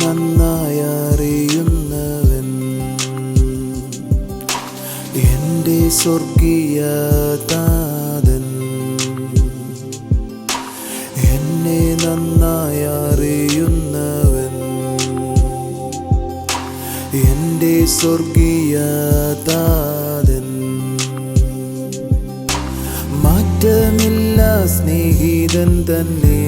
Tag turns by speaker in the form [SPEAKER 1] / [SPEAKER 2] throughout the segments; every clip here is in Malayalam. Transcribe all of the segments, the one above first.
[SPEAKER 1] നന്നായി അറിയുന്നവൻ എൻ്റെ സ്വർഗീയ താതൻ. എന്നെ നന്നായി അറിയുന്നവൻ എൻ്റെ സ്വർഗീയ താതൻ. മാറ്റമില്ല സ്നേഹിതൻ തന്നെ,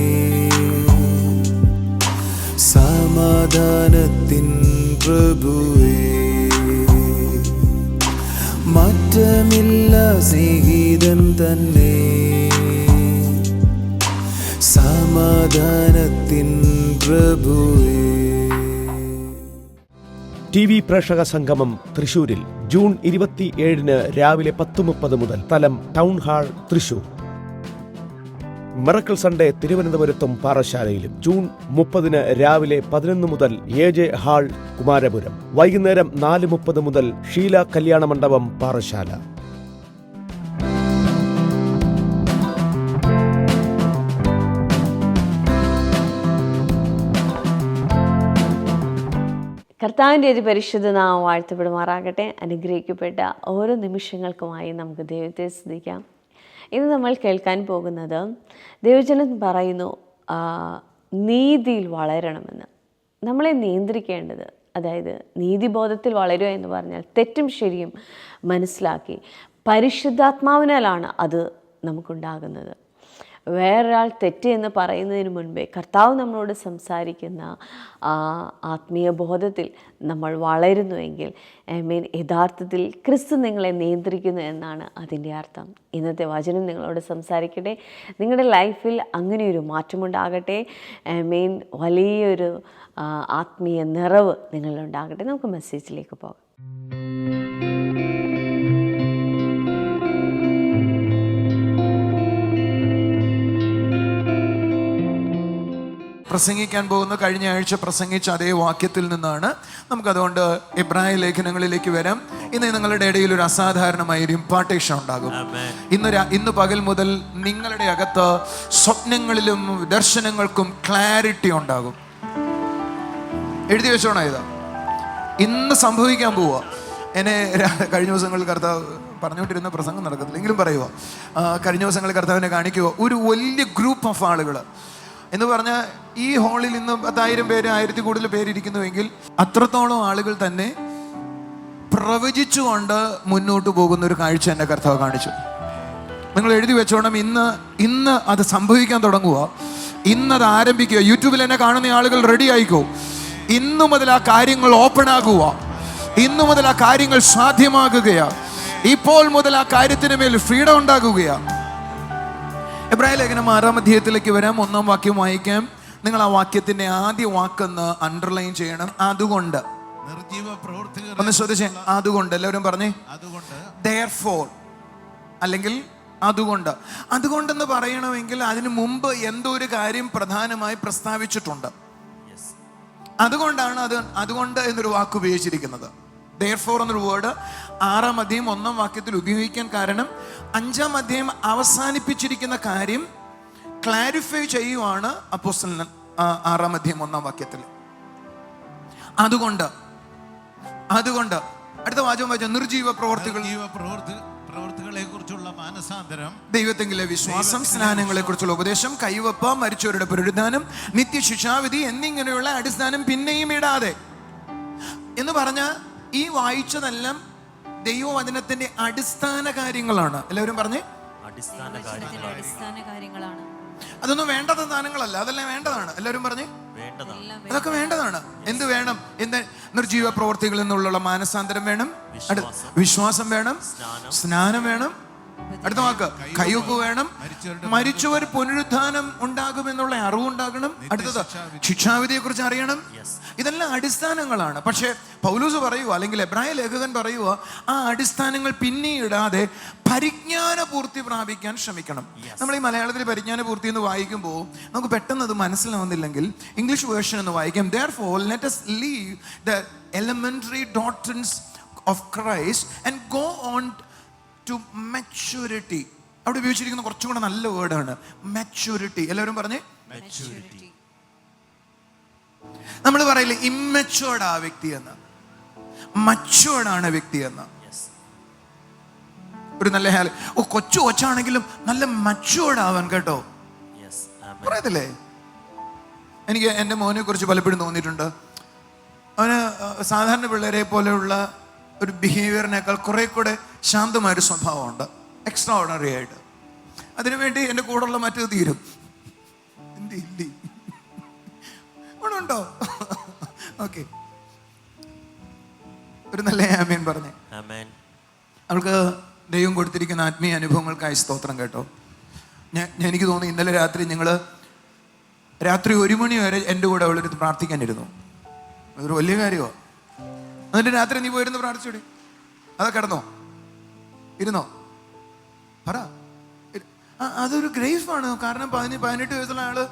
[SPEAKER 1] സമാധാനത്തിൻ പ്രഭുവേ. മാറ്റമില്ല സ്നേഹിതൻ തന്നെ, സമാധാനത്തിൻ പ്രഭുവേ.
[SPEAKER 2] TV പ്രേക്ഷക സംഗമം തൃശൂരിൽ ജൂൺ 27 രാവിലെ 10:30 മുതൽ. സ്ഥലം town hall Thrissur. Miracle Sunday തിരുവനന്തപുരത്തും പാറശാലയിലും. ജൂൺ 30 രാവിലെ 11 മുതൽ AJ ഹാൾ കുമാരപുരം. വൈകുന്നേരം 4:30 മുതൽ ഷീല കല്യാണ മണ്ഡപം പാറശാല.
[SPEAKER 3] കർത്താവിൻ്റെ ഒരു പരിശുദ്ധ നാമം വാഴ്ത്തപ്പെടുമാറാകട്ടെ. അനുഗ്രഹിക്കപ്പെട്ട ഓരോ നിമിഷങ്ങൾക്കുമായി നമുക്ക് ദൈവത്തെ സ്തുതിക്കാം. ഇന്ന് നമ്മൾ കേൾക്കാൻ പോകുന്നത്, ദൈവജനം പറയുന്നു നീതിയിൽ വളരണമെന്ന്. നമ്മളെ നിയന്ത്രിക്കേണ്ടത്, അതായത് നീതിബോധത്തിൽ വളരുക എന്ന് പറഞ്ഞാൽ തെറ്റും ശരിയും മനസ്സിലാക്കി പരിശുദ്ധാത്മാവിനാലാണ് അത് നമുക്കുണ്ടാകുന്നത്. വേറൊരാൾ തെറ്റ് എന്ന് പറയുന്നതിന് മുൻപേ കർത്താവ് നമ്മളോട് സംസാരിക്കുന്ന ആത്മീയ ബോധത്തിൽ നമ്മൾ വളരുന്നുവെങ്കിൽ യഥാർത്ഥത്തിൽ ക്രിസ്തു നിങ്ങളെ നിയന്ത്രിക്കുന്നു എന്നാണ് അതിൻ്റെ അർത്ഥം. ഇന്നത്തെ വചനം നിങ്ങളോട് സംസാരിക്കട്ടെ. നിങ്ങളുടെ ലൈഫിൽ അങ്ങനെയൊരു മാറ്റമുണ്ടാകട്ടെ. വലിയൊരു ആത്മീയ നിറവ് നിങ്ങളിലുണ്ടാകട്ടെ. നമുക്ക് മെസ്സേജിലേക്ക് പോകാം.
[SPEAKER 4] പ്രസംഗിക്കാൻ പോകുന്ന കഴിഞ്ഞ ആഴ്ച പ്രസംഗിച്ച അതേ വാക്യത്തിൽ നിന്നാണ്. നമുക്കതുകൊണ്ട് എബ്രായ ലേഖനങ്ങളിലേക്ക് വരാം. ഇന്ന് നിങ്ങളുടെ ഇടയിൽ ഒരു അസാധാരണമായ ഒരു ഇമ്പാർട്ടേഷൻ ഉണ്ടാകും. ഇന്ന് പകൽ മുതൽ നിങ്ങളുടെ അകത്ത് സ്വപ്നങ്ങളിലും ദർശനങ്ങൾക്കും ക്ലാരിറ്റി ഉണ്ടാകും. എഴുതി വെച്ചോണോ ഇതാ, ഇന്ന് സംഭവിക്കാൻ പോവുക. എന്നെ കഴിഞ്ഞ ദിവസങ്ങളിൽ കർത്താവ് പറഞ്ഞുകൊണ്ടിരുന്ന പ്രസംഗം നടക്കത്തില്ല എങ്കിലും പറയുക. കഴിഞ്ഞ ദിവസങ്ങളിൽ കർത്താവിനെ കാണിക്കുക ഒരു വലിയ ഗ്രൂപ്പ് ഓഫ് ആളുകൾ എന്ന് പറഞ്ഞാൽ ഈ ഹാളിൽ ഇന്ന് 10,000 പേര് 1000 കൂടുതൽ പേരിയ്ക്കുന്നുവെങ്കിൽ അത്രത്തോളം ആളുകൾ തന്നെ പ്രവചിച്ചുകൊണ്ട് മുന്നോട്ട് പോകുന്ന ഒരു കാഴ്ച എൻ്റെ കർത്താവ് കാണിച്ചു. നിങ്ങൾ എഴുതി വെച്ചോണം, ഇന്ന് അത് സംഭവിക്കാൻ തുടങ്ങുക. ഇന്നത് ആരംഭിക്കുക. യൂട്യൂബിൽ എന്നെ കാണുന്ന ആളുകൾ റെഡി ആയിക്കോ. ഇന്നു മുതൽ ആ കാര്യങ്ങൾ ഓപ്പൺ ആകുക. ഇന്നു മുതൽ ആ കാര്യങ്ങൾ സാധ്യമാകുകയാണ്. ഇപ്പോൾ മുതൽ ആ കാര്യത്തിന് മേൽ ഫ്രീഡം ഉണ്ടാകുകയാണ്. എബ്രായ ലേഖനം 6-ാം അധ്യായത്തിലേക്ക് വരാം. 1-ാം വാക്യം വായിക്കാം. നിങ്ങൾ ആ വാക്യത്തിന്റെ ആദ്യ വാക്കൊന്ന് അണ്ടർലൈൻ ചെയ്യണം. അതുകൊണ്ട്. ഒന്ന് ശ്രദ്ധിച്ചേ. അതുകൊണ്ട്. എല്ലാവരും പറഞ്ഞേ therefore, അല്ലെങ്കിൽ അതുകൊണ്ട്. അതുകൊണ്ടെന്ന് പറയണമെങ്കിൽ അതിനു മുമ്പ് എന്തോ ഒരു കാര്യം പ്രധാനമായി പ്രസ്താവിച്ചിട്ടുണ്ട്. അതുകൊണ്ടാണ് അതുകൊണ്ട് എന്നൊരു വാക്ക് ഉപയോഗിച്ചിരിക്കുന്നത്. therefore എന്നൊരു വേർഡ് 6-ാം അധ്യായം 1-ാം വാക്യത്തിൽ ഉപയോഗിക്കാൻ കാരണം 5-ാം അധ്യായം അവസാനിപ്പിച്ചിരിക്കുന്ന കാര്യം ക്ലാരിഫൈ ചെയ്യുവാണ് അപ്പോസ്തലൻ 6-ാം അധ്യായം 1-ാം വാക്യത്തിൽ. അതുകൊണ്ട് അടുത്ത വാചകം വായിച്ച നിർജീവ പ്രവർത്തികളെ കുറിച്ചുള്ള മാനസാന്തരം, ദൈവത്തെങ്കിലെ വിശ്വാസം, സ്നാനങ്ങളെ കുറിച്ചുള്ള ഉപദേശം, കൈവപ്പ്, മരിച്ചവരുടെ പുനരുദ്ധാനം, നിത്യശിക്ഷാവിധി എന്നിങ്ങനെയുള്ള അടിസ്ഥാനം പിന്നെയും ഇടാതെ എന്ന് പറഞ്ഞ ഈ വായിച്ചതെല്ലാം ദൈവവചനത്തിന്റെ അടിസ്ഥാന കാര്യങ്ങളാണ്. എല്ലാവരും പറഞ്ഞേ അടിസ്ഥാന കാര്യങ്ങളാണ്. അതൊന്നും വേണ്ടാത്ത ദാനങ്ങളല്ല, അതെല്ലാം വേണ്ടതാണ്. എല്ലാവരും പറഞ്ഞേ അതൊക്കെ വേണ്ടതാണ്. എന്ത് വേണം? നിർജീവ പ്രവർത്തികളിൽ നിന്നുള്ള മാനസാന്തരം വേണം, വിശ്വാസം വേണം, സ്നാനം വേണം, അടുത്ത വാക്ക് കയ്യൊപ്പ് വേണം, മരിച്ചവർ പുനരുദ്ധാനം ഉണ്ടാകുമെന്നുള്ള അറിവുണ്ടാകണം, അടുത്തത് ശിക്ഷാവിധിയെ കുറിച്ച് അറിയണം. ഇതെല്ലാം അടിസ്ഥാനങ്ങളാണ്. പക്ഷെ പൗലോസ് പറയുക, അല്ലെങ്കിൽ എബ്രായ ലേഖകൻ പറയുക, ആ അടിസ്ഥാനങ്ങൾ പിന്നീടാതെ പരിജ്ഞാന പൂർത്തി പ്രാപിക്കാൻ ശ്രമിക്കണം. നമ്മൾ ഈ മലയാളത്തിൽ പരിജ്ഞാന പൂർത്തി എന്ന് വായിക്കുമ്പോൾ നമുക്ക് പെട്ടെന്ന് അത് മനസ്സിലാവുന്നില്ലെങ്കിൽ ഇംഗ്ലീഷ് വേർഷൻ എന്ന് വായിക്കാം. Therefore, let us leave the elementary doctrines of Christ and go on to maturity. അവിടെ ഉപയോഗിച്ചിരിക്കുന്ന കുറച്ചും കൂടെ നല്ല വേർഡാണ് maturity. എല്ലാവരും പറഞ്ഞേ maturity. നമ്മൾ പറയില്ലേ ഇമ്മച്ചുവേർഡ് ആ വ്യക്തി എന്ന്, മച്ചുവേർഡാണ് വ്യക്തി എന്ന്. ഒരു നല്ല കൊച്ചാണെങ്കിലും നല്ല മച്ചുവേർഡ് ആവാൻ കേട്ടോ പറയത്തില്ലേ. എനിക്ക് എൻ്റെ മോനെ കുറിച്ച് പലപ്പോഴും തോന്നിയിട്ടുണ്ട്. അവന് സാധാരണ പിള്ളേരെ പോലെയുള്ള ഒരു ബിഹേവിയറിനേക്കാൾ കുറെ കൂടെ ശാന്തമായൊരു സ്വഭാവമുണ്ട്, എക്സ്ട്രാ ഓർഡിനറി ആയിട്ട്. അതിനുവേണ്ടി എൻ്റെ കൂടെയുള്ള മറ്റത് തീരും. ഉണ്ടോ? ഓക്കെ, ഒരു നല്ല ആമേൻ പറഞ്ഞേ. അവൾക്ക് ദൈവം കൊടുത്തിരിക്കുന്ന ആത്മീയ അനുഭവങ്ങൾക്കായി സ്തോത്രം കേട്ടോ. എനിക്ക് തോന്നുന്നു ഇന്നലെ രാത്രി രാത്രി 1 മണി വരെ എൻ്റെ കൂടെ അവളൊരു പ്രാർത്ഥിക്കാനിരുന്നു. അതൊരു വലിയ കാര്യമോ. എന്നിട്ട് രാത്രി നീ പോയിരുന്ന് പ്രാർത്ഥിച്ചോടി. അതാ കിടന്നോ ഇരുന്നോ പറ. അതൊരു ഗ്രേസാണ്. കാരണം 18 വയസ്സുള്ള ആള്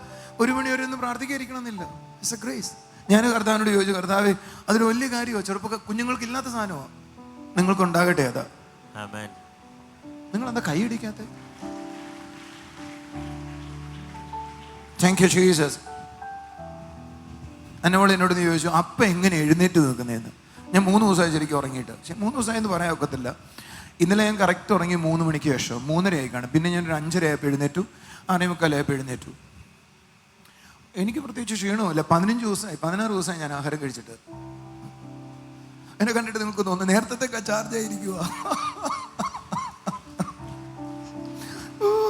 [SPEAKER 4] 1 മണി വരെ ഒന്നും പ്രാർത്ഥിക്കാതിരിക്കണമെന്നില്ല. It's A grace. ഞാൻ കർത്താവിനോട് ചോദിച്ചു, കർത്താവേ അതൊരു വലിയ കാര്യമോ? കുഞ്ഞുങ്ങൾക്ക് ഇല്ലാത്ത സാധനമോ? നിങ്ങൾക്ക് ഉണ്ടാകട്ടെ. അതാ നിങ്ങൾ എന്താ കൈയടിക്കാത്ത? Thank you Jesus. എന്നോട് നീ ചോദിച്ചു അപ്പം എങ്ങനെ എഴുന്നേറ്റ് നിൽക്കുന്നതെന്ന്. ഞാൻ 3 ദിവസമായി ശരിക്കും ഉറങ്ങിയിട്ട്. പക്ഷെ 3 ദിവസമായി എന്ന് പറയാൻ ഒക്കത്തില്ല. ഇന്നലെ ഞാൻ കറക്റ്റ് ഉറങ്ങി 3 മണിക്ക് ശേഷം 3:30 ആയി കാണും. പിന്നെ ഞാൻ ഒരു 5:30 ആയപ്പോൾ എഴുന്നേറ്റു, 6:45 ആയപ്പോൾ എഴുന്നേറ്റു. എനിക്ക് പ്രത്യേകിച്ച് ക്ഷീണമില്ല. 16 ദിവസമായി ഞാൻ ആഹാരം കഴിച്ചിട്ട്. എന്നെ കണ്ടിട്ട് നിങ്ങൾക്ക് തോന്നുന്നു നേരത്തെ ചാർജ് ആയിരിക്കുക.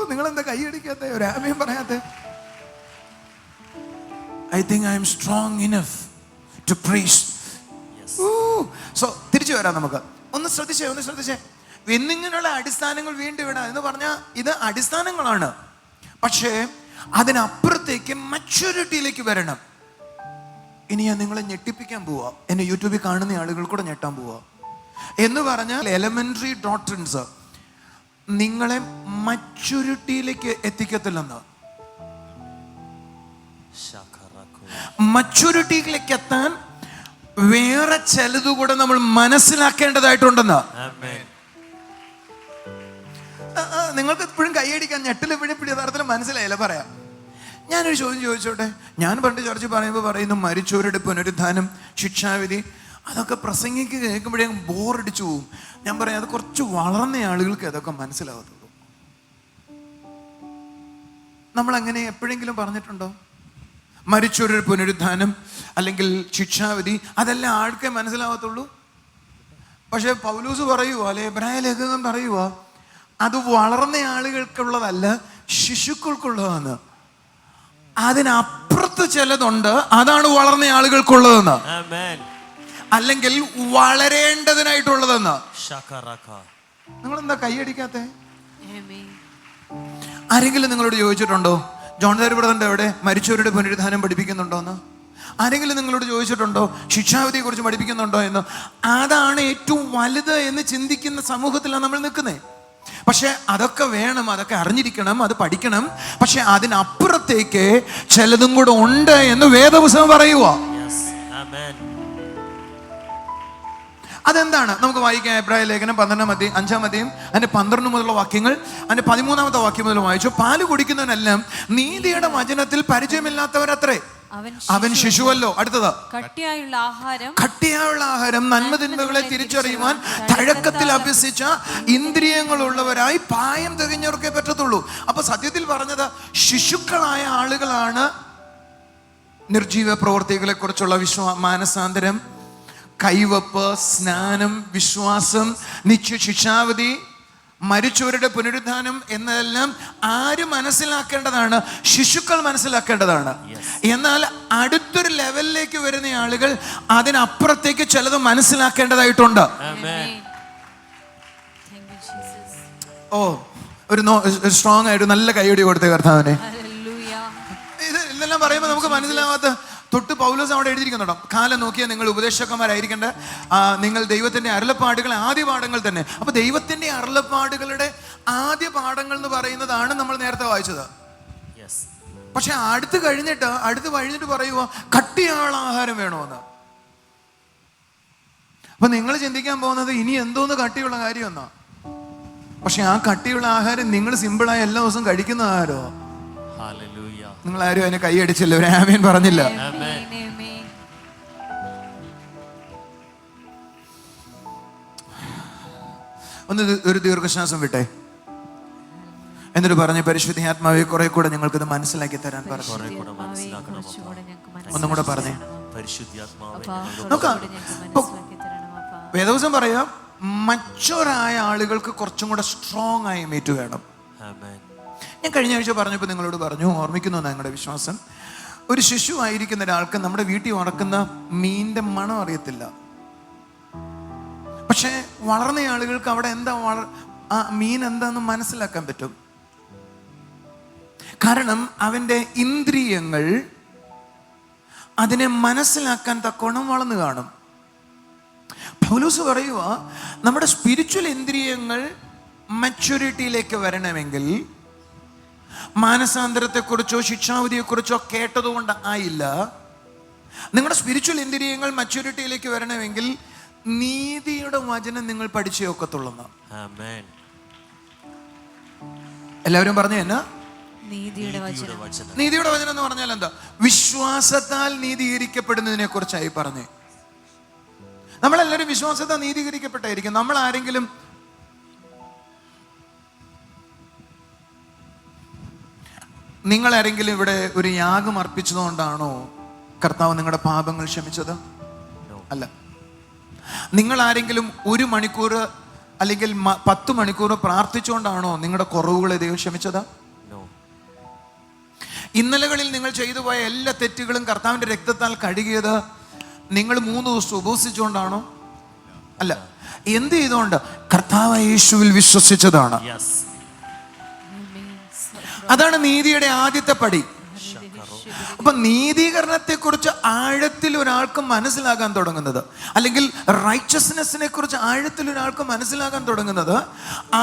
[SPEAKER 4] നിങ്ങളെന്താ കൈയടിക്കാത്ത? ഒരു ആമയും പറയാത്ത? I think I am strong enough to preach. So തിരിച്ചു വരാം. നമുക്ക് ഒന്ന് ശ്രദ്ധിച്ചേ. എന്നിങ്ങനെയുള്ള അടിസ്ഥാനങ്ങൾ വീണ്ടും വിടാം എന്ന് പറഞ്ഞാൽ ഇത് അടിസ്ഥാനങ്ങളാണ്. പക്ഷേ അതിനപ്പുറത്തേക്ക് മച്യൂരിറ്റിയിലേക്ക് വരണം. ഇനി ഞാൻ നിങ്ങളെ ഞെട്ടിപ്പിക്കാൻ പോവാ. എന്നെ യൂട്യൂബിൽ കാണുന്ന ആളുകൾ കൂടെ ഞെട്ടാൻ പോവാ. എന്ന് പറഞ്ഞാൽ എലമെന്ററി ഡോക്ട്രിൻസ് നിങ്ങളെ മച്യൂരിറ്റിയിലേക്ക് എത്തിക്കത്തില്ലെന്ന്. മച്യൂരിറ്റിയിലേക്ക് എത്താൻ വേറെ ചിലതുകൂടെ നമ്മൾ മനസ്സിലാക്കേണ്ടതായിട്ടുണ്ടെന്ന്. നിങ്ങൾക്ക് എപ്പോഴും കൈയടിക്കാൻ ഞെട്ടിലെപ്പോഴും യഥാർത്ഥത്തിൽ മനസ്സിലായില്ല. പറയാം. ഞാനൊരു ചോദ്യം ചോദിച്ചോട്ടെ. ഞാൻ പണ്ട് ചർച്ച പറയുമ്പോൾ പറയുന്നു മരിച്ചവരുടെ പുനരുദ്ധാനം, ശിക്ഷാവിധി, അതൊക്കെ പ്രസംഗിക്ക് കേൾക്കുമ്പോഴേ ബോറടിച്ചു പോവും. ഞാൻ പറയാം അത് കുറച്ച് വളർന്ന ആളുകൾക്ക് അതൊക്കെ മനസ്സിലാവത്തുള്ളൂ. നമ്മളങ്ങനെ എപ്പോഴെങ്കിലും പറഞ്ഞിട്ടുണ്ടോ? മരിച്ചവരുടെ പുനരുദ്ധാനം അല്ലെങ്കിൽ ശിക്ഷാവിധി അതെല്ലാം ആൾക്കേ മനസ്സിലാവത്തുള്ളൂ. പക്ഷെ പൗലൂസ് പറയുവോ അല്ലെ എബ്രായ ലേഖകൻ പറയുവോ അത് വളർന്ന ആളുകൾക്കുള്ളതല്ല, ശിശുക്കൾക്കുള്ളതാണ്. അതിനപ്പുറത്ത് ചിലതുണ്ട്, അതാണ് വളർന്ന ആളുകൾക്കുള്ളതെന്ന്, അല്ലെങ്കിൽ വളരേണ്ടതിനായിട്ടുള്ളതെന്ന്. നിങ്ങളെന്താ കൈയടിക്കാത്ത? ആരെങ്കിലും നിങ്ങളോട് ചോദിച്ചിട്ടുണ്ടോ ജോൺ ബ്രദറിന്റെ എവിടെ മരിച്ചവരുടെ പുനരുദ്ധാനം പഠിപ്പിക്കുന്നുണ്ടോന്ന്? ആരെങ്കിലും നിങ്ങളോട് ചോദിച്ചിട്ടുണ്ടോ ശിക്ഷാവിധിയെ കുറിച്ച് പഠിപ്പിക്കുന്നുണ്ടോ എന്ന്? അതാണ് ഏറ്റവും വലുത് എന്ന് ചിന്തിക്കുന്ന സമൂഹത്തിലാണ് നമ്മൾ നിൽക്കുന്നത്. പക്ഷെ അതൊക്കെ വേണം, അതൊക്കെ അറിഞ്ഞിരിക്കണം, അത് പഠിക്കണം. പക്ഷെ അതിനപ്പുറത്തേക്ക് ചിലതും കൂടെ ഉണ്ട് എന്ന് വേദപുസ്തകം പറയുക. അതെന്താണ്? നമുക്ക് വായിക്കാം. എബ്രായ ലേഖനം 5-ാം അധ്യായം അതിന്റെ 12 മുതലുള്ള വാക്യങ്ങൾ, അതിന്റെ 13-ാമത്തെ വാക്യം മുതൽ വായിച്ചു. പാല് കുടിക്കുന്നവനെല്ലാം നീതിയുടെ വചനത്തിൽ പരിചയമില്ലാത്തവരത്രേ, അവൻ ശിശുവല്ലോ. അടുത്തത് കട്ടിയായുള്ള ആഹാരം നന്മതിന്മകളെ തിരിച്ചറിയുവാൻ തഴക്കത്തിൽ അഭ്യസിച്ച ഇന്ദ്രിയങ്ങളുള്ളവരായി പ്രായം തികഞ്ഞവർക്കേ പറ്റത്തുള്ളൂ. അപ്പൊ സത്യത്തിൽ പറഞ്ഞത് ശിശുക്കളായ ആളുകളാണ് നിർജീവ പ്രവർത്തികളെ കുറിച്ചുള്ള മാനസാന്തരം, കൈവപ്പ്, സ്നാനം, വിശ്വാസം, നിത്യശിക്ഷാവിധി, മരിച്ചവരുടെ പുനരുദ്ധാനം എന്നതെല്ലാം ആര് മനസ്സിലാക്കേണ്ടതാണ്? ശിശുക്കൾ മനസ്സിലാക്കേണ്ടതാണ്. എന്നാൽ അടുത്തൊരു ലെവലിലേക്ക് വരുന്ന ആളുകൾ അതിനപ്പുറത്തേക്ക് ചിലത് മനസ്സിലാക്കേണ്ടതായിട്ടുണ്ട്. ഓ, ഒരു സ്ട്രോങ് ആയിട്ട് നല്ല കൈയടി കൊടുത്തേ കർത്താവിനെ. ഇതെല്ലാം പറയുമ്പോൾ നമുക്ക് മനസ്സിലാവാത്ത തൊട്ട് പൗലോസ് അവിടെ എഴുതിയിരിക്കുന്നുണ്ടോ? കാലം നോക്കിയാൽ നിങ്ങൾ ഉപദേശകന്മാരായിരിക്കേണ്ട, നിങ്ങൾ ദൈവത്തിന്റെ അരുളപ്പാടുകൾ ആദ്യ പാഠങ്ങൾ തന്നെ. അപ്പൊ ദൈവത്തിന്റെ അരുളപ്പാടുകളുടെ ആദ്യ പാഠങ്ങൾ എന്ന് പറയുന്നതാണ് നമ്മൾ നേരത്തെ വായിച്ചത്. പക്ഷെ അടുത്ത് കഴിഞ്ഞിട്ട് പറയുക കട്ടിയുള്ള ആഹാരം വേണമെന്ന്. അപ്പൊ നിങ്ങൾ ചിന്തിക്കാൻ പോകുന്നത് ഇനി എന്തോന്ന് കട്ടിയുള്ള കാര്യം എന്നാ. പക്ഷെ ആ കട്ടിയുള്ള ആഹാരം നിങ്ങൾ സിമ്പിളായി എല്ലാ ദിവസവും കഴിക്കുന്ന ആഹാരമോ? നിങ്ങൾ ആരും അതിനെ കൈയടിച്ചില്ല, ഒരു ആമേൻ പറഞ്ഞില്ല. ഒന്ന് ഒരു ദീർഘശ്വാസം വിട്ടെ, എന്നിട്ട് പറഞ്ഞ് പരിശുദ്ധാത്മാവെ കുറെ കൂടെ ഞങ്ങൾക്ക് ഇത് മനസ്സിലാക്കി തരാൻ പറഞ്ഞു. ഒന്നും കൂടെ പറഞ്ഞേ. നോക്കാം, വേദവസം പറയാം, മച്ചോരായ ആളുകൾക്ക് കുറച്ചും കൂടെ സ്ട്രോങ് ആയ മീറ്റ് വേണം. ഞാൻ കഴിഞ്ഞ ആഴ്ച പറഞ്ഞപ്പോൾ നിങ്ങളോട് പറഞ്ഞു, ഓർമ്മിക്കുന്നു ഞങ്ങളുടെ വിശ്വാസം, ഒരു ശിശു ആയിരിക്കുന്ന ഒരാൾക്ക് നമ്മുടെ വീട്ടിൽ ഉണക്കുന്ന മീനിന്റെ മണം അറിയത്തില്ല. പക്ഷെ വളർന്ന ആളുകൾക്ക് അവിടെ എന്താ ആ മീൻ എന്താന്ന് മനസ്സിലാക്കാൻ പറ്റും. കാരണം അവന്റെ ഇന്ദ്രിയങ്ങൾ അതിനെ മനസ്സിലാക്കാൻ തക്കോണം വളർന്നു കാണും. പൗലോസ് പറയുക, നമ്മുടെ സ്പിരിച്വൽ ഇന്ദ്രിയങ്ങൾ മച്യൂരിറ്റിയിലേക്ക് വരണമെങ്കിൽ മാനസാന്തരത്തെക്കുറിച്ചോ ശിക്ഷാവിധിയെക്കുറിച്ചോ കേട്ടതുകൊണ്ട് ആയില്ല. നിങ്ങളുടെ സ്പിരിച്വൽ ഇന്ദ്രിയങ്ങൾ മച്യൂരിറ്റിയിലേക്ക് വരണമെങ്കിൽ നീതിയുടെ വചനം നിങ്ങൾ പഠിച്ചേ ഒക്കത്തുള്ളൂ. എല്ലാവരും പറഞ്ഞു എന്നാ? നീതിയുടെ വചനം എന്ന് പറഞ്ഞാൽ എന്താ? വിശ്വാസത്താൽ നീതീകരിക്കപ്പെടുന്നതിനെ കുറിച്ചായി പറഞ്ഞേ. നമ്മളെല്ലാവരും വിശ്വാസത്താൽ നീതീകരിക്കപ്പെട്ടായിരിക്കും. നമ്മൾ ആരെങ്കിലും നിങ്ങളാരെങ്കിലും ഇവിടെ ഒരു യാഗം അർപ്പിച്ചതുകൊണ്ടാണോ കർത്താവ് നിങ്ങളുടെ പാപങ്ങൾ ക്ഷമിച്ചത്? അല്ല. നിങ്ങൾ ആരെങ്കിലും 1 മണിക്കൂർ അല്ലെങ്കിൽ 10 മണിക്കൂർ പ്രാർത്ഥിച്ചുകൊണ്ടാണോ നിങ്ങളുടെ കുറവുകളെ ദൈവം ക്ഷമിച്ചത്? ഇന്നലകളിൽ നിങ്ങൾ ചെയ്തു പോയ എല്ലാ തെറ്റുകളും കർത്താവിന്റെ രക്തത്താൽ കഴുകിയത് നിങ്ങൾ 3 ദിവസം ഉപവസിച്ചുകൊണ്ടാണോ? അല്ല. എന്ത് ചെയ്തുകൊണ്ട്? കർത്താവ് യേശുവിൽ വിശ്വസിച്ചതാണ്. അതാണ് നീതിയുടെ ആദ്യത്തെ പടി. അപ്പൊ നീതീകരണത്തെ കുറിച്ച് ആഴത്തിൽ ഒരാൾക്ക് മനസ്സിലാകാൻ തുടങ്ങുന്നത്, അല്ലെങ്കിൽ റൈച്ചസ്നെസ്സിനെ കുറിച്ച് ആഴത്തിൽ ഒരാൾക്ക് മനസ്സിലാക്കാൻ തുടങ്ങുന്നത്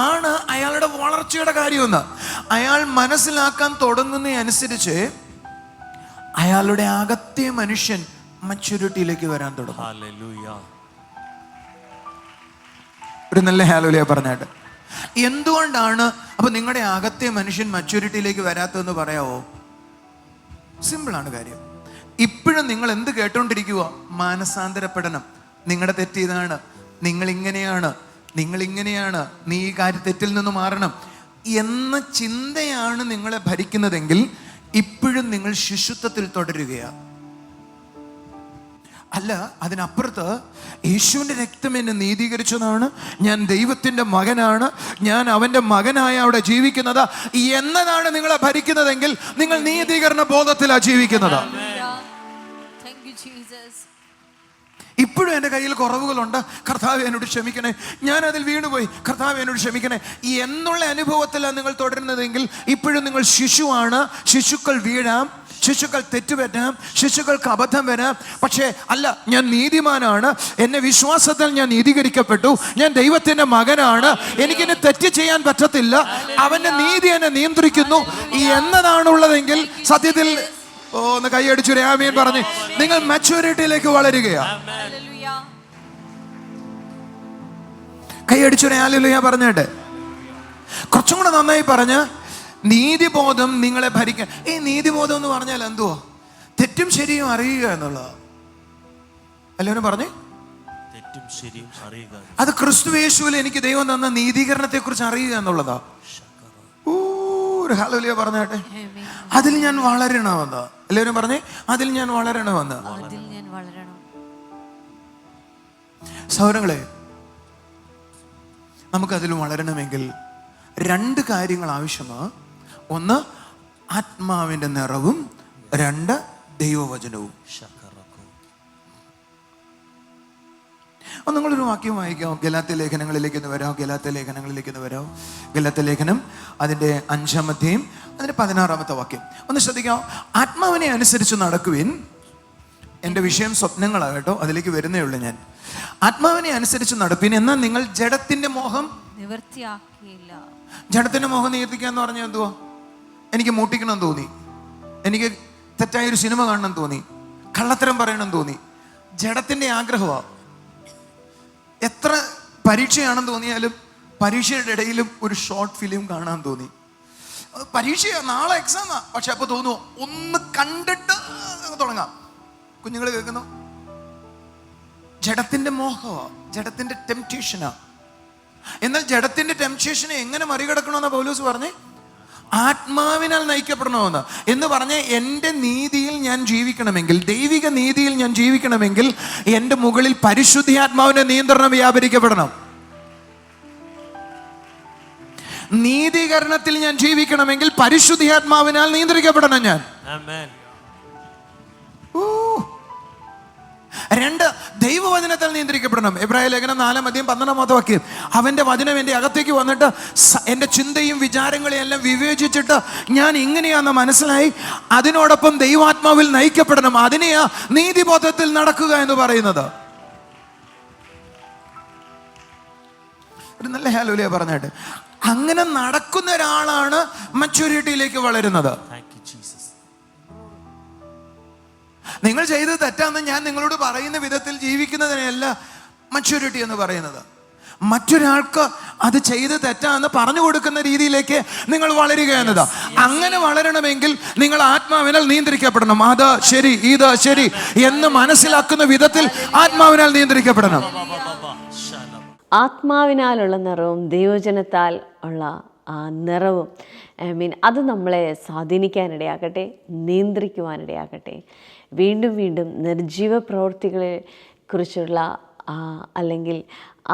[SPEAKER 4] ആണ് അയാളുടെ വളർച്ചയുടെ കാര്യമെന്ന്. അയാൾ മനസ്സിലാക്കാൻ തുടങ്ങുന്നതനുസരിച്ച് അയാളുടെ അകത്തെ മനുഷ്യൻ മച്യൂരിറ്റിയിലേക്ക് വരാൻ തുടങ്ങും. ഒരു നല്ല ഹല്ലേലൂയ പറഞ്ഞാട്ട്. എന്തുകൊണ്ടാണ് അപ്പൊ നിങ്ങളുടെ അകത്തെ മനുഷ്യൻ മച്യൂരിറ്റിയിലേക്ക് വരാത്തതെന്ന് പറയാവോ? സിമ്പിളാണ് കാര്യം. ഇപ്പോഴും നിങ്ങൾ എന്ത് കേട്ടോണ്ടിരിക്കുക? മാനസാന്തരപ്പെടണം, നിങ്ങളുടെ തെറ്റ് ഇതാണ്, നിങ്ങൾ ഇങ്ങനെയാണ്, നീ ഈ തെറ്റിൽ നിന്ന് മാറണം എന്ന ചിന്തയാണ് നിങ്ങളെ ഭരിക്കുന്നതെങ്കിൽ ഇപ്പോഴും നിങ്ങൾ ശിശുത്വത്തിൽ തുടരുകയാണ്. അല്ല, അതിനപ്പുറത്ത് യേശുവിൻ്റെ രക്തം എന്നെ നീതീകരിച്ചതാണ്, ഞാൻ ദൈവത്തിൻ്റെ മകനാണ്, ഞാൻ അവൻ്റെ മകനായ അവിടെ ജീവിക്കുന്നത് എന്നതാണ് നിങ്ങളെ ഭരിക്കുന്നതെങ്കിൽ നിങ്ങൾ നീതീകരണ ബോധത്തിലാണ് ജീവിക്കുന്നത്. ഇപ്പോഴും എൻ്റെ കയ്യിൽ കുറവുകളുണ്ട്, കർത്താവ് എന്നോട് ക്ഷമിക്കണേ, ഞാൻ അതിൽ വീണുപോയി, കർത്താവ് എന്നോട് ക്ഷമിക്കണേ എന്നുള്ള അനുഭവത്തിലാണ് നിങ്ങൾ തുടരുന്നതെങ്കിൽ ഇപ്പോഴും നിങ്ങൾ ശിശുവാണ്. ശിശുക്കൾ വീഴാം, ശിശുക്കൾ തെറ്റുപറ്റാം, ശിശുക്കൾക്ക് അബദ്ധം വരാം. പക്ഷേ അല്ല, ഞാൻ നീതിമാനാണ്, എന്നെ വിശ്വാസത്തിൽ ഞാൻ നീതീകരിക്കപ്പെട്ടു, ഞാൻ ദൈവത്തിന്റെ മകനാണ്, എനിക്കിനെ തെറ്റ് ചെയ്യാൻ പറ്റത്തില്ല, അവന്റെ നീതി എന്നെ നിയന്ത്രിക്കുന്നു എന്നതാണുള്ളതെങ്കിൽ സത്യത്തിൽ ഒന്ന് കൈയടിച്ചൊരു ആമേൻ പറഞ്ഞ് നിങ്ങൾ മച്യൂരിറ്റിയിലേക്ക് വളരുകയാണ്. കൈയടിച്ചൊരു ഹല്ലേലൂയ പറഞ്ഞേട്ടെ. കുറച്ചും കൂടെ നന്നായി പറഞ്ഞ്, നീതിബോധം നിങ്ങളെ ഭരിക്കാൻ. ഈ നീതിബോധം എന്ന് പറഞ്ഞാൽ എന്തുവാ? തെറ്റും ശരിയും അറിയുക എന്നുള്ളത്. എല്ലാവരും പറഞ്ഞേ, തെറ്റും ശരിയും അറിയുക. അത് ക്രിസ്തുയേശുവിൽ എനിക്ക് ദൈവം തന്ന നീതീകരണത്തെ കുറിച്ച് അറിയുക എന്നുള്ളതാ. ഒരു ഹല്ലേലൂയ പറഞ്ഞാട്ടെ. അതിൽ ഞാൻ വളരണമെന്ന്. എല്ലാവരും പറഞ്ഞേ, അതിൽ ഞാൻ വളരണമെന്ന്. സഹോദരങ്ങളെ, നമുക്കതിൽ വളരണമെങ്കിൽ 2 കാര്യങ്ങൾ ആവശ്യമാണ്. ഒന്ന് ആത്മാവിന്റെ നിറവും, 2 ദൈവവചനവും. നിങ്ങളൊരു വാക്യം വായിക്കാം. ഗലാത്യ ലേഖനങ്ങളിലേക്ക് വരാം. ഗലാത്യ ലേഖനം അതിൻ്റെ 5-ാം അധ്യായം അതിൻ്റെ 16-ാമത്തെ വാക്യം ഒന്ന് ശ്രദ്ധിക്കാം. ആത്മാവിനെ അനുസരിച്ച് നടക്കുവിൻ. എൻ്റെ വിഷയം സ്വപ്നങ്ങളാണ് കേട്ടോ, അതിലേക്ക് വരുന്നേ ഉള്ളൂ ഞാൻ. ആത്മാവിനെ അനുസരിച്ച് നടപ്പിൻ, എന്നാൽ നിങ്ങൾ ജഡത്തിന്റെ മോഹം നിവർത്തിയാക്കിയില്ല. ജഡത്തിന്റെ മോഹം നിവർത്തിക്കാന്ന് പറഞ്ഞാൽ എന്തുവാ? എനിക്ക് മൂട്ടിക്കണം തോന്നി, എനിക്ക് തെറ്റായൊരു സിനിമ കാണണം തോന്നി, കള്ളത്തരം പറയണം തോന്നി, ജഡത്തിന്റെ ആഗ്രഹമാണ്. എത്ര പരീക്ഷയാണെന്ന് തോന്നിയാലും പരീക്ഷയുടെ ഇടയിലും ഒരു ഷോർട്ട് ഫിലിം കാണാൻ തോന്നി. പരീക്ഷയാ, നാളെ എക്സാമാ. പക്ഷെ അപ്പൊ തോന്നുന്നു ഒന്ന് കണ്ടിട്ട് തുടങ്ങാം. കുഞ്ഞുങ്ങൾ കേൾക്കുന്നു, ജഡത്തിന്റെ മോഹമാ, ജഡത്തിന്റെ ടെംപ്റ്റേഷനാ. എന്നാൽ ജഡത്തിന്റെ ടെംപ്റ്റേഷനെ എങ്ങനെ മറികടക്കണമെന്ന് പൗലോസ് പറഞ്ഞേ? ആത്മാവിനാൽ നയിക്കപ്പെടണമെന്ന്. എന്ന് പറഞ്ഞ് എൻ്റെ നീതിയിൽ ഞാൻ ജീവിക്കണമെങ്കിൽ, ദൈവിക നീതിയിൽ ഞാൻ ജീവിക്കണമെങ്കിൽ എൻ്റെ മുകളിൽ പരിശുദ്ധാത്മാവിന്റെ നിയന്ത്രണം വ്യാപരിക്കപ്പെടണം. നീതീകരണത്തിൽ ഞാൻ ജീവിക്കണമെങ്കിൽ പരിശുദ്ധാത്മാവിനാൽ നിയന്ത്രിക്കപ്പെടണം ഞാൻ. രണ്ട്, ദൈവവചനത്താൽ നിയന്ത്രിക്കപ്പെടണം. എബ്രായ ലേഖനം 4:12 അവന്റെ വചനം എൻ്റെ അകത്തേക്ക് വന്നിട്ട് എൻ്റെ ചിന്തയും വിചാരങ്ങളെയും എല്ലാം വിവേചിച്ചിട്ട് ഞാൻ ഇങ്ങനെയാന്ന് മനസ്സിലായി. അതിനോടൊപ്പം ദൈവാത്മാവിൽ നയിക്കപ്പെടണം. അതിനെയാ നീതിബോധത്തിൽ നടക്കുക എന്ന് പറയുന്നത്. ഒരു നല്ല ഹല്ലേലൂയ പറഞ്ഞിട്ട് അങ്ങനെ നടക്കുന്ന ഒരാളാണ് മച്യൂരിറ്റിയിലേക്ക് വളരുന്നത്. നിങ്ങൾ ചെയ്തത് തെറ്റാന്ന് ഞാൻ നിങ്ങളോട് പറയുന്ന വിധത്തിൽ ജീവിക്കുന്നതിനെയല്ല മച്യൂരിറ്റി എന്ന് പറയുന്നത്. മറ്റൊരാൾക്ക് അത് ചെയ്ത് തെറ്റാന്ന് പറഞ്ഞു കൊടുക്കുന്ന രീതിയിലേക്ക് നിങ്ങൾ വളരുക എന്നതാ. അങ്ങനെ വളരണമെങ്കിൽ നിങ്ങൾ ആത്മാവിനാൽ നിയന്ത്രിക്കപ്പെടണം. അത് ശരി, ഇത് ശരി എന്ന് മനസ്സിലാക്കുന്ന വിധത്തിൽ ആത്മാവിനാൽ നിയന്ത്രിക്കപ്പെടണം.
[SPEAKER 3] ആത്മാവിനാലുള്ള നിറവും ദൈവജനത്താൽ ഉള്ള ആ നിറവും അത് നമ്മളെ സ്വാധീനിക്കാനിടയാകട്ടെ, നിയന്ത്രിക്കുവാനിടയാകട്ടെ. വീണ്ടും വീണ്ടും നിർജീവ പ്രവൃത്തികളെ കുറിച്ചുള്ള അല്ലെങ്കിൽ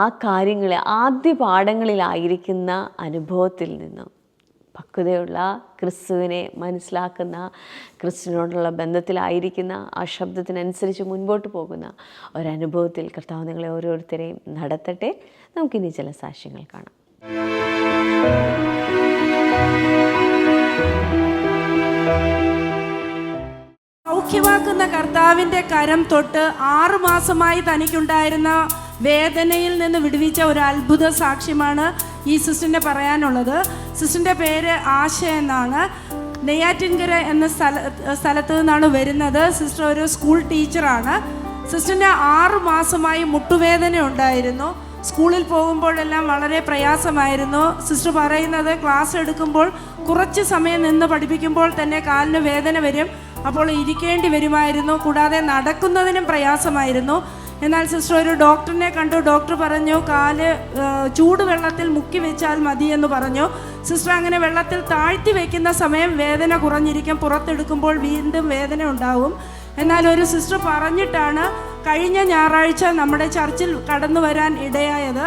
[SPEAKER 3] ആ കാര്യങ്ങളെ ആദ്യ പാഠങ്ങളിലായിരിക്കുന്ന അനുഭവത്തിൽ നിന്നും പക്വതയുള്ള ക്രിസ്തുവിനെ മനസ്സിലാക്കുന്ന, ക്രിസ്തുവിനോടുള്ള ബന്ധത്തിലായിരിക്കുന്ന, ആ ശബ്ദത്തിനനുസരിച്ച് മുൻപോട്ട് പോകുന്ന ഒരനുഭവത്തിൽ കർത്താവ് നിങ്ങളെ ഓരോരുത്തരെയും നടത്തട്ടെ. നമുക്കിനി ചില സാക്ഷ്യങ്ങൾ കാണാം.
[SPEAKER 5] സൗഖ്യമാക്കുന്ന കർത്താവിൻ്റെ കരം തൊട്ട് 6 മാസമായി തനിക്കുണ്ടായിരുന്ന വേദനയിൽ നിന്ന് വിടുവിച്ച ഒരു അത്ഭുത സാക്ഷ്യമാണ് ഈ സിസ്റ്ററിന് പറയാനുള്ളത്. സിസ്റ്ററിൻ്റെ പേര് ആശ എന്നാണ്. നെയ്യാറ്റിൻകര എന്ന സ്ഥലത്ത് നിന്നാണ് വരുന്നത്. സിസ്റ്റർ ഒരു സ്കൂൾ ടീച്ചറാണ്. സിസ്റ്ററിന് 6 മാസമായി മുട്ടുവേദന ഉണ്ടായിരുന്നു. സ്കൂളിൽ പോകുമ്പോഴെല്ലാം വളരെ പ്രയാസമായിരുന്നു. സിസ്റ്റർ പറയുന്നത് ക്ലാസ് എടുക്കുമ്പോൾ കുറച്ച് സമയം നിന്ന് പഠിപ്പിക്കുമ്പോൾ തന്നെ കാലിന് വേദന വരും. അപ്പോൾ ഇരിക്കേണ്ടി വരുമായിരുന്നു. കൂടാതെ നടക്കുന്നതിനും പ്രയാസമായിരുന്നു. എന്നാൽ സിസ്റ്റർ ഒരു ഡോക്ടറിനെ കണ്ടു. ഡോക്ടർ പറഞ്ഞു കാല് ചൂടുവെള്ളത്തിൽ മുക്കി വെച്ചാൽ മതി എന്ന് പറഞ്ഞു. സിസ്റ്റർ അങ്ങനെ വെള്ളത്തിൽ താഴ്ത്തി വയ്ക്കുന്ന സമയം വേദന കുറഞ്ഞിരിക്കും, പുറത്തെടുക്കുമ്പോൾ വീണ്ടും വേദന ഉണ്ടാവും. എന്നാൽ ഒരു സിസ്റ്റർ പറഞ്ഞിട്ടാണ് കഴിഞ്ഞ ഞായറാഴ്ച നമ്മുടെ ചർച്ചിൽ കടന്നു വരാൻ ഇടയായത്.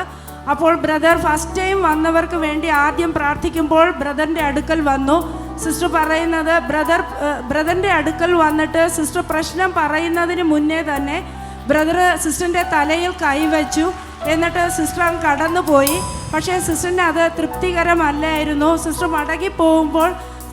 [SPEAKER 5] അപ്പോൾ ബ്രദർ ഫസ്റ്റ് ടൈം വന്നവർക്ക് വേണ്ടി ആദ്യം പ്രാർത്ഥിക്കുമ്പോൾ ബ്രദറിൻ്റെ അടുക്കൽ വന്നു. സിസ്റ്റർ പറയുന്നത് ബ്രദറിൻ്റെ അടുക്കൽ വന്നിട്ട് സിസ്റ്റർ പ്രശ്നം പറയുന്നതിന് മുന്നേ തന്നെ ബ്രദർ സിസ്റ്ററിൻ്റെ തലയിൽ കൈവച്ചു. എന്നിട്ട് സിസ്റ്റർ കടന്നുപോയി. പക്ഷേ സിസ്റ്ററിന് അത് തൃപ്തികരമല്ലായിരുന്നു. സിസ്റ്റർ മടങ്ങി പോകുമ്പോൾ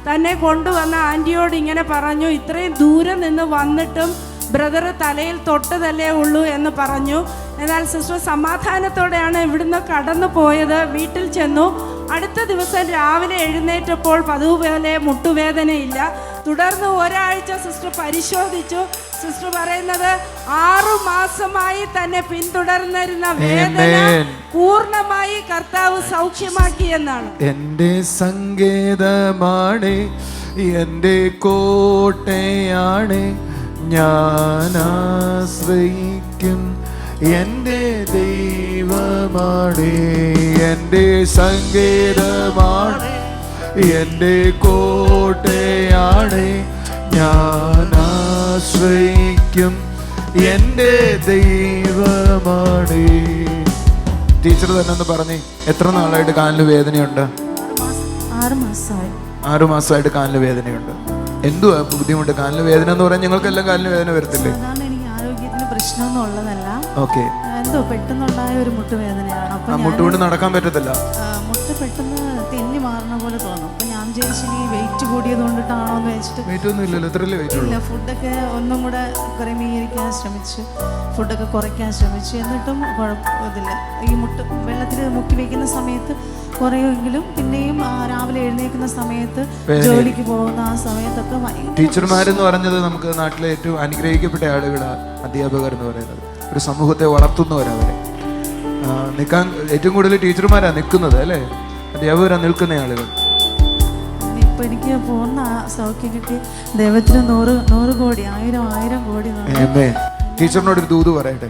[SPEAKER 5] തന്നെ കൊണ്ടുവന്ന ആൻറ്റിയോട് ഇങ്ങനെ പറഞ്ഞു, ഇത്രയും ദൂരം നിന്ന് വന്നിട്ടും ബ്രദർ തലയിൽ തൊട്ടതല്ലേ ഉള്ളൂ എന്ന് പറഞ്ഞു. എന്നാൽ സിസ്റ്റർ സമാധാനത്തോടെയാണ് ഇവിടുന്ന് കടന്നു പോയത്. വീട്ടിൽ ചെന്നു. അടുത്ത ദിവസം രാവിലെ എഴുന്നേറ്റപ്പോൾ പതിവ് പോലെ മുട്ടുവേദനയില്ല. തുടർന്ന് ഒരാഴ്ച സിസ്റ്റർ പരിശോധിച്ചു. സിസ്റ്റർ പറയുന്നത് 6 മാസമായി തന്നെ പിന്തുടർന്നിരുന്ന വേദന പൂർണ്ണമായി കർത്താവ് സൗഖ്യമാക്കി എന്നാണ്.
[SPEAKER 1] എൻ്റെ സങ്കേതമാണ്, എൻ്റെ കോട്ടയാണ്, ഞാൻ ആശ്രയിക്കും എൻ്റെ ദൈവമാണ്. എൻ്റെ സങ്കേതമാണ്, എൻ്റെ കോട്ടയാണ്, ഞാൻ ആശ്രയിക്കും എൻ്റെ ദൈവമാണ്. ടീച്ചർ തന്നെ ഒന്ന് പറഞ്ഞേ, എത്ര നാളായിട്ട് കാലിന് വേദനയുണ്ട്? 6 മാസമായിട്ട് കാലിന് വേദനയുണ്ട്. എന്തുവാ ബുദ്ധിമുട്ട്? കാലിന് വേദന എന്ന് പറഞ്ഞാൽ ഞങ്ങൾക്കെല്ലാം കാലിന് വേദന വരത്തില്ലേ?
[SPEAKER 6] എനിക്ക് ആരോഗ്യത്തിന് പ്രശ്നമൊന്നും ഉള്ളതല്ല.
[SPEAKER 1] ഓക്കെ,
[SPEAKER 6] എന്തോ പെട്ടെന്നുണ്ടായ ഒരു മുട്ടുവേദനയാണ്. അപ്പൊ
[SPEAKER 1] മുട്ടുകൊണ്ട് നടക്കാൻ പറ്റത്തില്ല.
[SPEAKER 6] മുട്ട് പെട്ടെന്ന് തെന്നി മാറുന്ന പോലെ തോന്നും. അപ്പൊ ഞാൻ വിചാരിച്ചു ഇനി വെയിറ്റ് കൂടിയത് കൊണ്ടിട്ടാണോ എന്ന് വെച്ചിട്ട്.
[SPEAKER 1] വെയിറ്റ് ഒന്നും ഇല്ലല്ലോ, എത്രയല്ലേ വെയിറ്റ് ഉള്ളൂ.
[SPEAKER 6] ഫുഡൊക്കെ ഒന്നും കൂടെ ക്രമീകരിക്കാൻ ശ്രമിച്ചു, ഫുഡൊക്കെ കുറയ്ക്കാൻ ശ്രമിച്ചു. എന്നിട്ടും കുഴപ്പമില്ല. ഈ മുട്ട് വെള്ളത്തിൽ മുക്കി വയ്ക്കുന്ന സമയത്ത് കുറയുമെങ്കിലും പിന്നെയും രാവിലെ എഴുന്നേൽക്കുന്ന സമയത്ത് ജോലിക്ക് പോകുന്ന ആ സമയത്തൊക്കെ
[SPEAKER 1] ടീച്ചർമാരെന്ന് പറഞ്ഞത് നമുക്ക് നാട്ടിലെ ഏറ്റവും അനുഗ്രഹിക്കപ്പെട്ട ആളുകളാണ് അധ്യാപകർ എന്ന് പറയുന്നത്. ഒരു സമൂഹത്തെ വളർത്തുന്നവരവരെ നിൽക്കാൻ ഏറ്റവും കൂടുതൽ ടീച്ചർമാരാണ് നിൽക്കുന്നത് അല്ലേ? അധ്യാപകരാണ് നിൽക്കുന്ന ആളുകൾ.
[SPEAKER 6] അപ്പോൾ എനിക്ക് പൂർണ്ണ സൗഖ്യം കിട്ടി. ദൈവത്തിന് 100 കോടി 1000 കോടി നന്ദി.
[SPEAKER 1] ആമേൻ. ടീച്ചറിനോടൊരു ദൂത് പറയട്ടെ.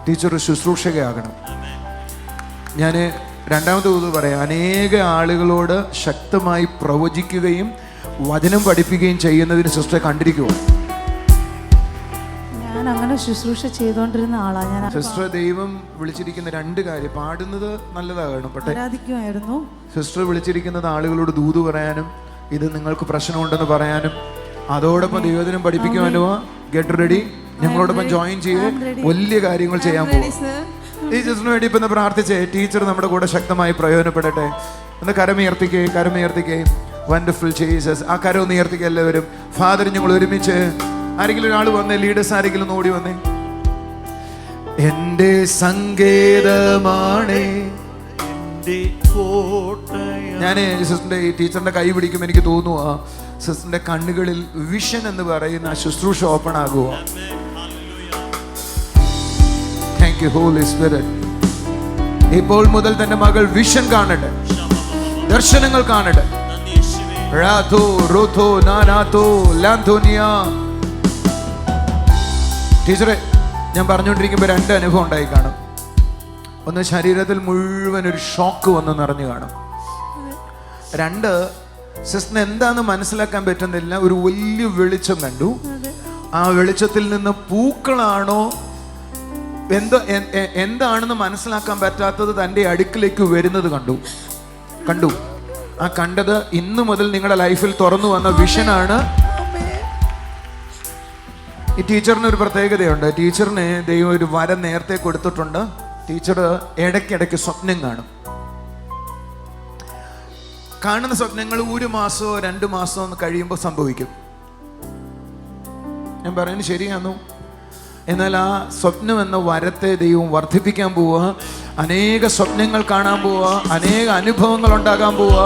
[SPEAKER 1] ടീച്ചർ ഒരു ശുശ്രൂഷകയാകണം. ഞാൻ രണ്ടാമത്തെ ദൂത് പറയാം. അനേക ആളുകളോട് ശക്തമായി പ്രവചിക്കുകയും വചനം പഠിപ്പിക്കുകയും ചെയ്യുന്നതിന് സിസ്റ്ററെ കണ്ടിരിക്കുമോ?
[SPEAKER 6] ഞാൻ അങ്ങനെ ശുശ്രൂഷ ചെയ്തുകൊണ്ടിരുന്ന ആളാണ്. ഞാൻ
[SPEAKER 1] സിസ്റ്റർ ദൈവം വിളിച്ചിരിക്കുന്ന 2 കാര്യം. പാടുന്നത് നല്ലതാകണം, പക്ഷേ
[SPEAKER 6] ആരാധിക്കുമായിരുന്നു.
[SPEAKER 1] സിസ്റ്റർ വിളിച്ചിരിക്കുന്നത് ആളുകളോട് ദൂത് പറയാനും ഇത് നിങ്ങൾക്ക് പ്രശ്നമുണ്ടെന്ന് പറയാനും അതോടൊപ്പം ദൈവദിനം പഠിപ്പിക്കുവാനോ. ഗെറ്റ് റെഡി, ഞങ്ങളോടൊപ്പം ജോയിൻ ചെയ്ത് വലിയ കാര്യങ്ങൾ ചെയ്യാൻ പോകും. ഈ സിസ്റ്ററിന് വേണ്ടി ഇപ്പം പ്രാർത്ഥിച്ചേ. ടീച്ചർ നമ്മുടെ കൂടെ ശക്തമായി പ്രയോജനപ്പെടട്ടെ. ഒന്ന് കരമുയർത്തിക്കേ. Wonderful Jesus. ആ കരം ഒന്ന് ഉയർത്തിക്കുക എല്ലാവരും. ഫാദർ, ഞങ്ങൾ ഒരുമിച്ച്. ആരെങ്കിലും ഒരാൾ വന്നേ, ലീഡേഴ്സ് ആരെങ്കിലും ഒന്ന് ഓടി വന്നേ. എന്റെ സങ്കേതമാണ്, ഞാൻ സിസ്റ്ററിന്റെ ഈ ടീച്ചറിന്റെ കൈ പിടിക്കുമ്പോൾ എനിക്ക് തോന്നുക സിസ്റ്ററിന്റെ കണ്ണുകളിൽ വിഷൻ എന്ന് പറയുന്ന ശുശ്രൂഷ ഓപ്പൺ ആകുക. Thank you holy spirit. ഇപ്പോൾ മുതൽ തന്നെ മകൾ വിഷൻ കാണട്ടെ, ദർശനങ്ങൾ കാണട്ടെ. ടീച്ചറെ, ഞാൻ പറഞ്ഞുകൊണ്ടിരിക്കുമ്പോൾ 2 അനുഭവം ഉണ്ടായി കാണും. ഒന്ന്, ശരീരത്തിൽ മുഴുവൻ ഒരു ഷോക്ക് വന്ന് നിറഞ്ഞു കാണും. 2, സിസ്റ്ററിന് എന്താണെന്ന് മനസ്സിലാക്കാൻ പറ്റുന്നില്ല, ഒരു വലിയ വെളിച്ചം കണ്ടു. ആ വെളിച്ചത്തിൽ നിന്ന് പൂക്കളാണോ എന്താണെന്ന് മനസ്സിലാക്കാൻ പറ്റാത്തത് തൻ്റെ അടുക്കിലേക്ക് വരുന്നത് കണ്ടു. ആ കണ്ടത് ഇന്നു മുതൽ നിങ്ങളുടെ ലൈഫിൽ തുറന്നു വന്ന വിഷനാണ്. ഈ ടീച്ചറിന് ഒരു പ്രത്യേകതയുണ്ട്. ടീച്ചറിന് ദൈവം ഒരു വരം നേരത്തെ കൊടുത്തിട്ടുണ്ട്. ടീച്ചർ ഇടയ്ക്കിടയ്ക്ക് സ്വപ്നം കാണുന്ന സ്വപ്നങ്ങൾ 1 മാസമോ 2 മാസമോ ഒന്ന് കഴിയുമ്പോൾ സംഭവിക്കും. ഞാൻ പറയുന്നത് ശരിയാണോ? എന്നാൽ ആ സ്വപ്നം എന്ന വരത്തെ ദൈവം വർദ്ധിപ്പിക്കാൻ പോവുക. അനേക സ്വപ്നങ്ങൾ കാണാൻ പോവുക, അനേക അനുഭവങ്ങൾ ഉണ്ടാകാൻ പോവുക.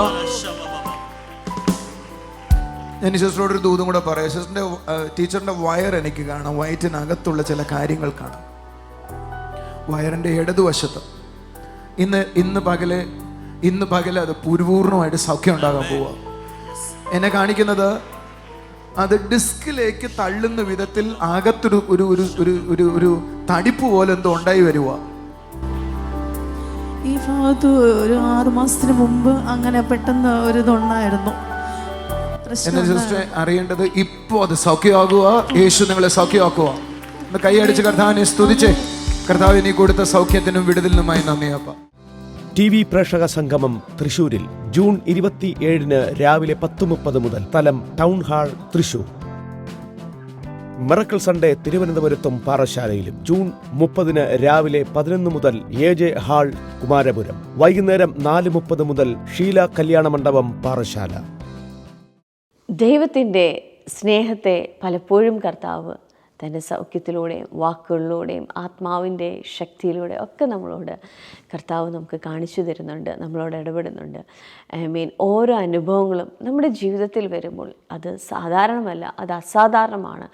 [SPEAKER 1] ഞാൻ സിസ്റ്ററോടൊരു ദൂതും കൂടെ പറയാം. സിസ്റ്ററിന്റെ ടീച്ചറിന്റെ വയർ എനിക്ക് കാണാം. വയറ്റിനകത്തുള്ള ചില കാര്യങ്ങൾ കാണാം. വയറിന്റെ ഇടതുവശത്ത് ഇന്ന് പകല് അത് പൂർണ്ണമായിട്ട് സൗഖ്യം ഉണ്ടാകാൻ പോവുക. എന്നെ കാണിക്കുന്നത് അത് ഡിസ്കിലേക്ക് തള്ളുന്ന വിധത്തിൽ അകത്തൊരു ഒരു ഒരു ഒരു ഒരു തടിപ്പ് പോലെ എന്തോ ഉണ്ടായി വരുക.
[SPEAKER 6] ഈ ഭാഗത്ത് ഒരു 6 മാസത്തിന് മുമ്പ് അങ്ങനെ പെട്ടെന്ന് ഒരു ഇതുണ്ടായിരുന്നു.
[SPEAKER 1] എന്നെ സിസ്റ്റർ അറിയേണ്ടത് ഇപ്പോൾ അത് സൗഖ്യമാകുക. യേശു നിങ്ങളെ സൗഖ്യമാക്കുക. കൈയടിച്ച് കർത്താവിനെ സ്തുതിച്ചേ. കർത്താവ് നീ കൊടുത്ത സൗഖ്യത്തിനും വിടുതലിനുമായി നന്ദി അപ്പ.
[SPEAKER 2] TV പ്രേക്ഷക സംഗമം തൃശൂരിൽ ജൂൺ 27 രാവിലെ 10:30 മുതൽ. സ്ഥലം town hall, Thrissur. Miracle Sunday തിരുവനന്തപുരത്തും പാറശാലയിലും. ജൂൺ 30 രാവിലെ 11 മുതൽ AJ ഹാൾ, കുമാരപുരം. വൈകുന്നേരം 4:30 മുതൽ ഷീല കല്യാണ മണ്ഡപം, പാറശാല.
[SPEAKER 3] ദൈവത്തിൻ്റെ സ്നേഹത്തെ പലപ്പോഴും കർത്താവ് തൻ്റെ സൗഖ്യത്തിലൂടെയും വാക്കുകളിലൂടെയും ആത്മാവിൻ്റെ ശക്തിയിലൂടെ ഒക്കെ നമ്മളോട് കർത്താവ് നമുക്ക് കാണിച്ചു തരുന്നുണ്ട്, നമ്മളോട് ഇടപെടുന്നുണ്ട്. ഓരോ അനുഭവങ്ങളും നമ്മുടെ ജീവിതത്തിൽ വരുമ്പോൾ അത് സാധാരണമല്ല, അത് അസാധാരണമാണ്.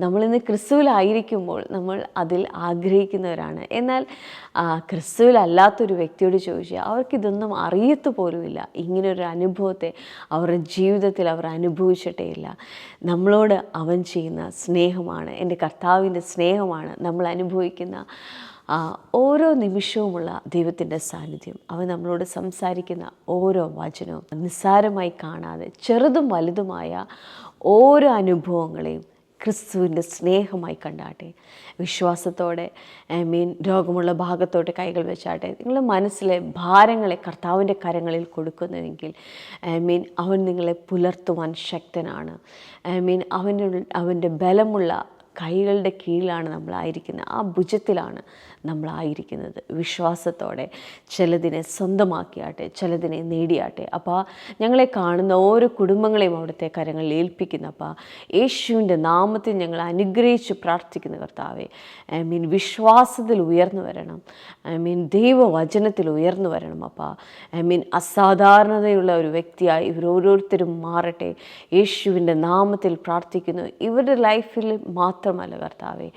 [SPEAKER 3] നമ്മളിന്ന് ക്രിസ്തുവിലായിരിക്കുമ്പോൾ നമ്മൾ അതിൽ ആഗ്രഹിക്കുന്നവരാണ്. എന്നാൽ ക്രിസ്തുവിലല്ലാത്തൊരു വ്യക്തിയോട് ചോദിച്ചാൽ അവർക്കിതൊന്നും അറിയത്തു പോലുമില്ല. ഇങ്ങനൊരു അനുഭവത്തെ അവരുടെ ജീവിതത്തിൽ അവർ അനുഭവിച്ചിട്ടേ ഇല്ല. നമ്മളോട് അവൻ ചെയ്യുന്ന സ്നേഹമാണ്, എൻ്റെ കർത്താവിൻ്റെ സ്നേഹമാണ് നമ്മൾ അനുഭവിക്കുന്ന ഓരോ നിമിഷവുമുള്ള ദൈവത്തിൻ്റെ സാന്നിധ്യം. അവൻ നമ്മളോട് സംസാരിക്കുന്ന ഓരോ വചനവും നിസ്സാരമായി കാണാതെ ചെറുതും വലുതുമായ ഓരോ അനുഭവങ്ങളെയും ക്രിസ്തുവിൻ്റെ സ്നേഹമായി കണ്ടാട്ടെ. വിശ്വാസത്തോടെ രോഗമുള്ള ഭാഗത്തോട്ട് കൈകൾ വെച്ചാട്ടെ. നിങ്ങളുടെ മനസ്സിലെ ഭാരങ്ങളെ കർത്താവിൻ്റെ കരങ്ങളിൽ കൊടുക്കുന്നുവെങ്കിൽ അവൻ നിങ്ങളെ പുലർത്തുവാൻ ശക്തനാണ്. അവൻ്റെ ബലമുള്ള കൈകളുടെ കീഴിലാണ് നമ്മളായിരിക്കുന്നത്, ആ ഭുജത്തിലാണ് നമ്മളായിരിക്കുന്നത്. വിശ്വാസത്തോടെ ചിലതിനെ സ്വന്തമാക്കിയാട്ടെ, ചിലതിനെ നേടിയാട്ടെ. അപ്പോൾ ഞങ്ങളെ കാണുന്ന ഓരോ കുടുംബങ്ങളെയും അവിടുത്തെ കരങ്ങളിൽ ഏൽപ്പിക്കുന്ന അപ്പോൾ യേശുവിൻ്റെ നാമത്തിൽ ഞങ്ങൾ അനുഗ്രഹിച്ച് പ്രാർത്ഥിക്കുന്ന കർത്താവെ, വിശ്വാസത്തിൽ ഉയർന്നു വരണം, ദൈവവചനത്തിൽ ഉയർന്നു വരണം. അപ്പോൾ അസാധാരണതയുള്ള ഒരു വ്യക്തിയായി ഇവരോരോരുത്തരും മാറട്ടെ. യേശുവിൻ്റെ നാമത്തിൽ പ്രാർത്ഥിക്കുന്നു. ഇവരുടെ ലൈഫിൽ മാത്രം മാത്രമല്ല കർത്താവെ,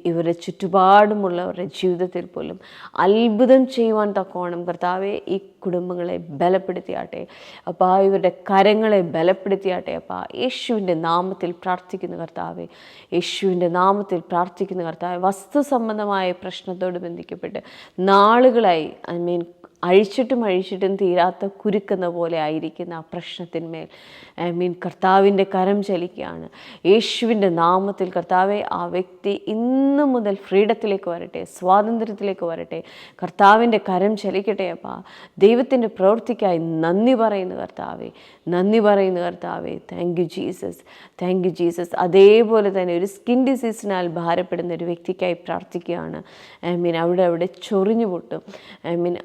[SPEAKER 3] ഇവരുടെ ചുറ്റുപാടുമുള്ളവരുടെ ജീവിതത്തിൽ പോലും അത്ഭുതം ചെയ്യുവാൻ തക്കോണം കർത്താവെ ഈ കുടുംബങ്ങളെ ബലപ്പെടുത്തിയാട്ടെ അപ്പോൾ ഇവരുടെ കരങ്ങളെ ബലപ്പെടുത്തിയാട്ടെ അപ്പോൾ യേശുവിൻ്റെ നാമത്തിൽ പ്രാർത്ഥിക്കുന്ന കർത്താവെ, യേശുവിൻ്റെ നാമത്തിൽ പ്രാർത്ഥിക്കുന്ന കർത്താവെ, വസ്തു സംബന്ധമായ പ്രശ്നത്തോട് ബന്ധിക്കപ്പെട്ട് നാളുകളായി അഴിച്ചിട്ടും തീരാത്ത കുരുക്കുന്ന പോലെ ആയിരിക്കുന്ന ആ പ്രശ്നത്തിന്മേൽ കർത്താവിൻ്റെ കരം ചലിക്കുകയാണ്. യേശുവിൻ്റെ നാമത്തിൽ കർത്താവെ ആ വ്യക്തി ഇന്നു മുതൽ ഫ്രീഡത്തിലേക്ക് വരട്ടെ, സ്വാതന്ത്ര്യത്തിലേക്ക് വരട്ടെ. കർത്താവിൻ്റെ കരം ചലിക്കട്ടെ. അപ്പോൾ ദൈവത്തിൻ്റെ പ്രവൃത്തിക്കായി നന്ദി പറയുന്നു കർത്താവെ, നന്ദി പറയുന്നു കർത്താവെ. Thank you Jesus, thank you Jesus. അതേപോലെ തന്നെ ഒരു സ്കിൻ ഡിസീസിനാൽ ഭാരപ്പെടുന്ന ഒരു വ്യക്തിക്കായി പ്രാർത്ഥിക്കുകയാണ്. അവിടെ ചൊറിഞ്ഞു പൊട്ടും.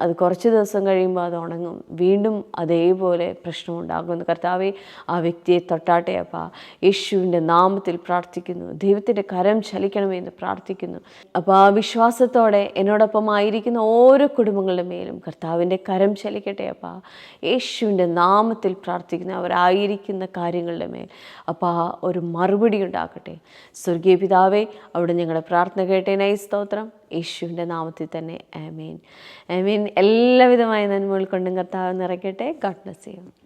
[SPEAKER 3] അത് കുറച്ച് ദിവസം കഴിയുമ്പോൾ അത് ഉണങ്ങും, വീണ്ടും അതേപോലെ പ്രശ്നമുണ്ടാകുന്നു. കർത്താവെ ആ വ്യക്തിയെ തൊട്ടാട്ടെ അപ്പോൾ യേശുവിൻ്റെ നാമത്തിൽ പ്രാർത്ഥിക്കുന്നു. ദൈവത്തിൻ്റെ കരം ചലിക്കണമെന്ന് പ്രാർത്ഥിക്കുന്നു. അപ്പോൾ ആ വിശ്വാസത്തോടെ എന്നോടൊപ്പം ആയിരിക്കുന്ന ഓരോ കുടുംബങ്ങളുടെ മേലും കർത്താവിൻ്റെ കരം ചലിക്കട്ടെ. അപ്പോൾ യേശുവിൻ്റെ നാമത്തിൽ പ്രാർത്ഥിക്കുന്നു. അവരായിരിക്കുന്ന കാര്യങ്ങളുടെ മേൽ അപ്പോൾ ഒരു മറുപടി ഉണ്ടാക്കട്ടെ. സ്വർഗീയ പിതാവേ, അവിടെ ഞങ്ങളുടെ പ്രാർത്ഥന കേട്ടേനായി സ്തോത്രം. യേശുവിൻ്റെ നാമത്തിൽ തന്നെ ആമേൻ, ആമേൻ. എല്ലാവിധമായ നന്മകൾ കൊണ്ടും കർത്താവ് നിറയ്ക്കട്ടെ. God bless you.